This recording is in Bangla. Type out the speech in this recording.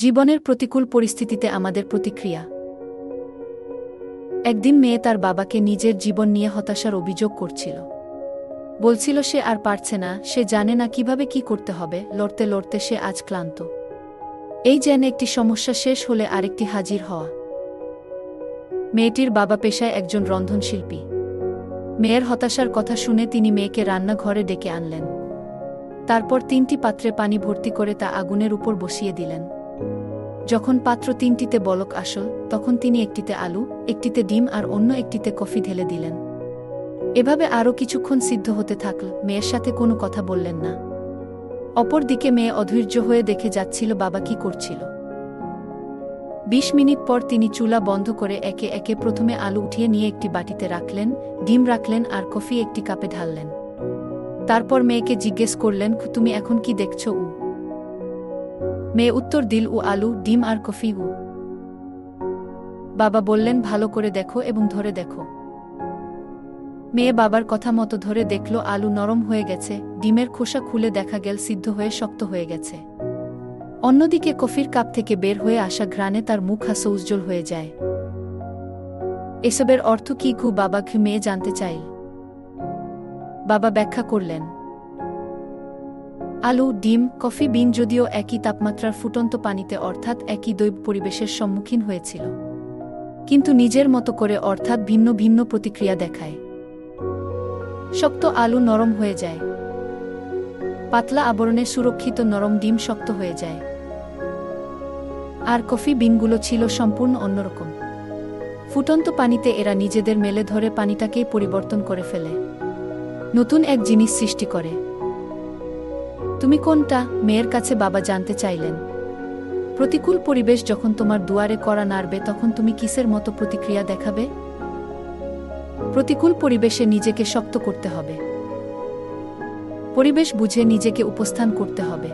জীবনের প্রতিকূল পরিস্থিতিতে আমাদের প্রতিক্রিয়া। একদিন মেয়ে তার বাবাকে নিজের জীবন নিয়ে হতাশার অভিযোগ করছিল। বলছিল সে আর পারছে না, সে জানে না কিভাবে কি করতে হবে, লড়তে লড়তে সে আজ ক্লান্ত। এই যেন একটি সমস্যা শেষ হলে আরেকটি হাজির হওয়া। মেয়েটির বাবা পেশায় একজন রন্ধনশিল্পী। মেয়ের হতাশার কথা শুনে তিনি মেয়েকে রান্নাঘরে ডেকে আনলেন। তারপর 3টি পাত্রে পানি ভর্তি করে তা আগুনের উপর বসিয়ে দিলেন। যখন পাত্র 3টিতে বলক আসল, তখন তিনি একটিতে আলু, একটিতে ডিম আর অন্য একটিতে কফি ঢেলে দিলেন। এভাবে আরও কিছুক্ষণ সিদ্ধ হতে থাকল। মেয়ের সাথে কোনো কথা বললেন না। অপরদিকে মেয়ে অধৈর্য হয়ে দেখে যাচ্ছিল বাবা কি করছিল। 20 মিনিট পর তিনি চুলা বন্ধ করে একে একে প্রথমে আলু উঠিয়ে নিয়ে একটি বাটিতে রাখলেন, ডিম রাখলেন আর কফি একটি কাপে ঢাললেন। তারপর মেয়েকে জিজ্ঞেস করলেন, তুমি এখন কি দেখছো? মেয়ে উত্তর দিল, আলু, ডিম আর কফি। বাবা বললেন, ভালো করে দেখো এবং ধরে দেখো। মেয়ে বাবার কথা মতো ধরে দেখল আলু নরম হয়ে গেছে, ডিমের খোসা খুলে দেখা গেল সিদ্ধ হয়ে শক্ত হয়ে গেছে। অন্যদিকে কফির কাপ থেকে বের হয়ে আসা ঘ্রাণে তার মুখ হাসি উজ্জ্বল হয়ে যায়। এসবের অর্থ কি? বাবা মেয়ে জানতে চাইল। বাবা ব্যাখ্যা করলেন, আলু, ডিম, কফি বিন যদিও একই তাপমাত্রার ফুটন্ত পানিতে অর্থাৎ একই দৈব পরিবেশের সম্মুখীন হয়েছিল, কিন্তু নিজের মতো করে অর্থাৎ ভিন্ন ভিন্ন প্রতিক্রিয়া দেখায়। শক্ত আলু নরম হয়ে যায়, পাতলা আবরণে সুরক্ষিত নরম ডিম শক্ত হয়ে যায়, আর কফি বিনগুলো ছিল সম্পূর্ণ অন্যরকম। ফুটন্ত পানিতে এরা নিজেদের মেলে ধরে পানিটাকেই পরিবর্তন করে ফেলে, নতুন এক জিনিস সৃষ্টি করে। তুমি কোনটা? মেয়ের কাছে বাবা জানতে চাইলেন। প্রতিকূল পরিবেশ যখন তোমার দুয়ারে কড়া নাড়বে তখন তুমি কিসের মতো প্রতিক্রিয়া দেখাবে? প্রতিকূল পরিবেশে নিজেকে শক্ত করতে হবে, পরিবেশ বুঝে নিজেকে উপস্থান করতে হবে।